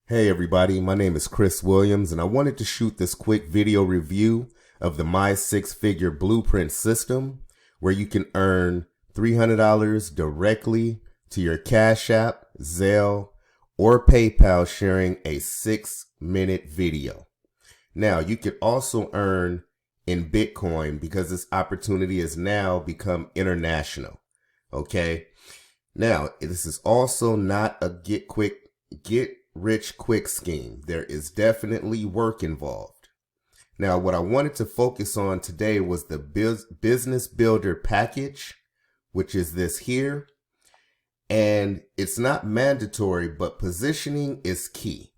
Hey everybody, my name is Chris Williams and I wanted to shoot this quick video review of the My Six Figure Blueprint system where you can earn $300 directly to your Cash App, Zelle, or PayPal sharing a 6-minute video. Now you could also earn in Bitcoin because this opportunity has now become international. Okay. Now this is also not a get rich quick scheme. There is definitely work involved. Now, what I wanted to focus on today was the business builder package, which is this here. And it's not mandatory, but positioning is key.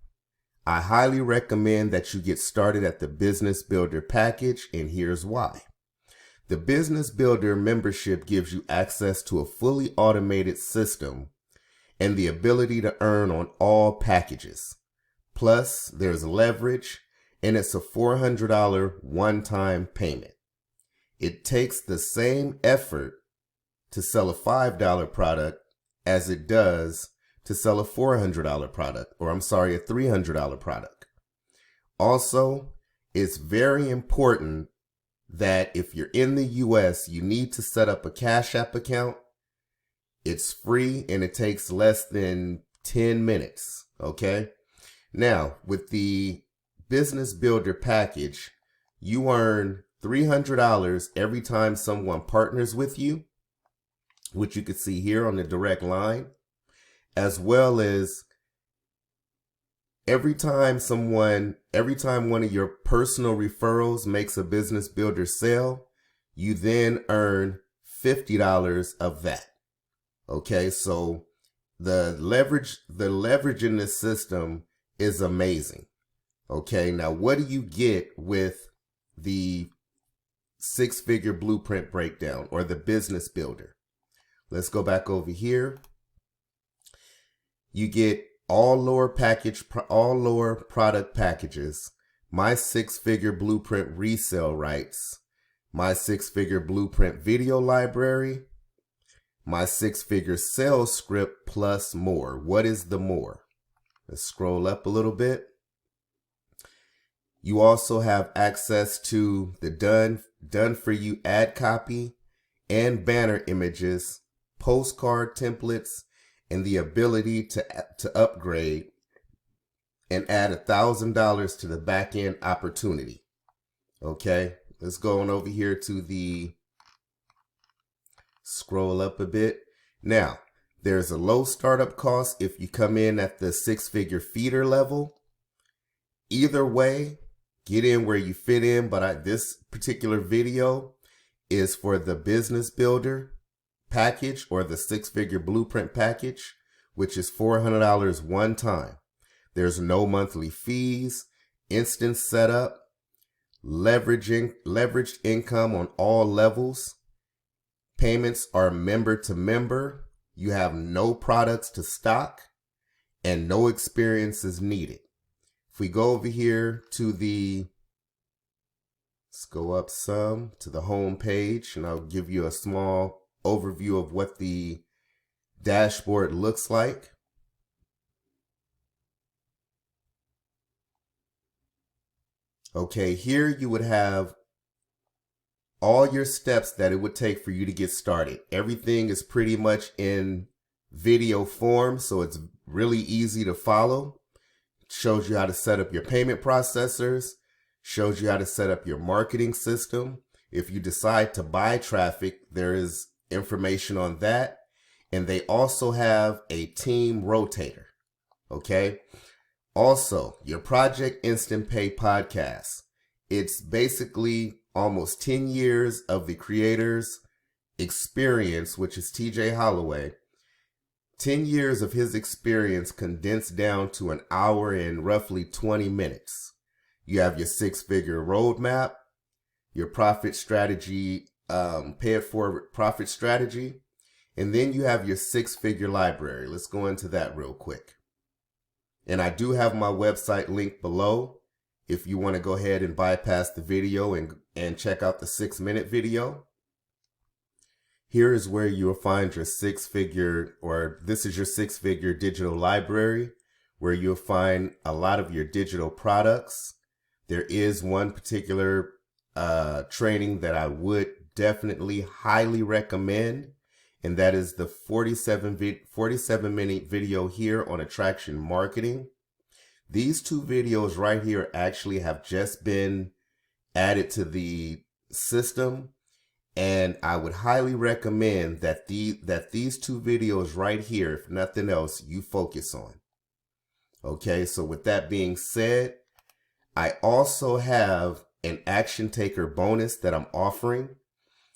I highly recommend that you get started at the business builder package, and here's why. The business builder membership gives you access to a fully automated system and the ability to earn on all packages. Plus, there's leverage, and it's a $400 one-time payment. It takes the same effort to sell a $5 product as it does to sell a $400 product, or I'm sorry, a $300 product. Also, it's very important that if you're in the US, you need to set up a Cash App account. It's free and it takes less than 10 minutes, okay? Now, with the Business Builder package, you earn $300 every time someone partners with you, which you can see here on the direct line, as well as every time one of your personal referrals makes a Business Builder sale, you then earn $50 of that. Okay, so the leverage in this system is amazing. Okay, now what do you get with the six-figure blueprint breakdown or the business builder? Let's go back over here. You get all lower product packages, my six-figure blueprint resale rights, my six-figure blueprint video library, my six-figure sales script, plus more. What is the more? Let's scroll up a little bit. You also have access to the done for you ad copy and banner images, postcard templates, and the ability to upgrade and add $1,000 to the back end opportunity. Okay, let's go on over here to the scroll up a bit. Now, there's a low startup cost if you come in at the six-figure feeder level. Either way, get in where you fit in, but this particular video is for the business builder package or the six-figure blueprint package, which is $400 one time. There's no monthly fees, instant setup, leveraged income on all levels. Payments are member to member. You have no products to stock and no experience is needed. If we go over here to let's go up some to the home page and I'll give you a small overview of what the dashboard looks like. Okay, here you would have all your steps that it would take for you to get started. Everything is pretty much in video form, so it's really easy to follow. It shows you how to set up your payment processors, shows you how to set up your marketing system. If you decide to buy traffic, there is information on that. And they also have a team rotator. Okay. Also, your Project Instant Pay podcast. It's basically almost 10 years of the creator's experience, which is TJ Holloway. 10 years of his experience condensed down to an hour and roughly 20 minutes. You have your six-figure roadmap, your profit strategy, pay it forward profit strategy, and then you have your six-figure library. Let's go into that real quick. And I do have my website linked below if you want to go ahead and bypass the video and check out the 6-minute video. Here is where you'll find your six-figure, or this is your six-figure digital library, where you'll find a lot of your digital products. There is one particular training that I would definitely highly recommend, and that is the 47-minute video here on attraction marketing. These two videos right here actually have just been added to the system, and I would highly recommend that these two videos right here, if nothing else, you focus on. Okay, so with that being said, I also have an action taker bonus that I'm offering,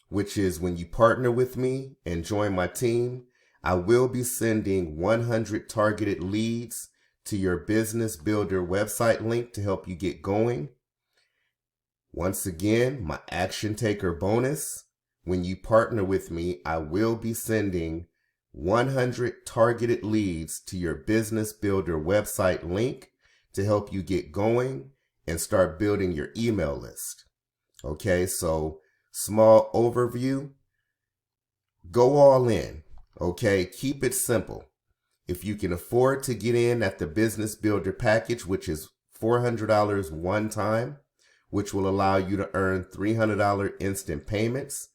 which is when you partner with me and join my team, I will be sending 100 targeted leads to your business builder website link to help you get going. Once again, my action taker bonus, when you partner with me, I will be sending 100 targeted leads to your business builder website link to help you get going and start building your email list. Okay, so small overview. Go all in. Okay, keep it simple. If you can afford to get in at the business builder package, which is $400 one time, which will allow you to earn $300 instant payments,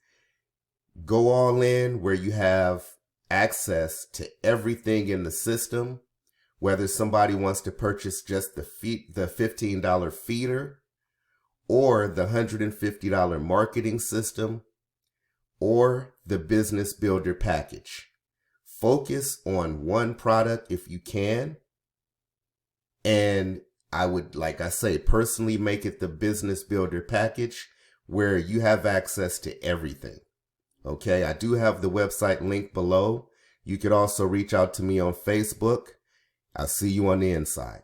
go all in where you have access to everything in the system, whether somebody wants to purchase just the $15 feeder or the $150 marketing system or the business builder package. Focus on one product if you can. And I would, like I say, personally make it the business builder package where you have access to everything. Okay, I do have the website link below. You could also reach out to me on Facebook. I'll see you on the inside.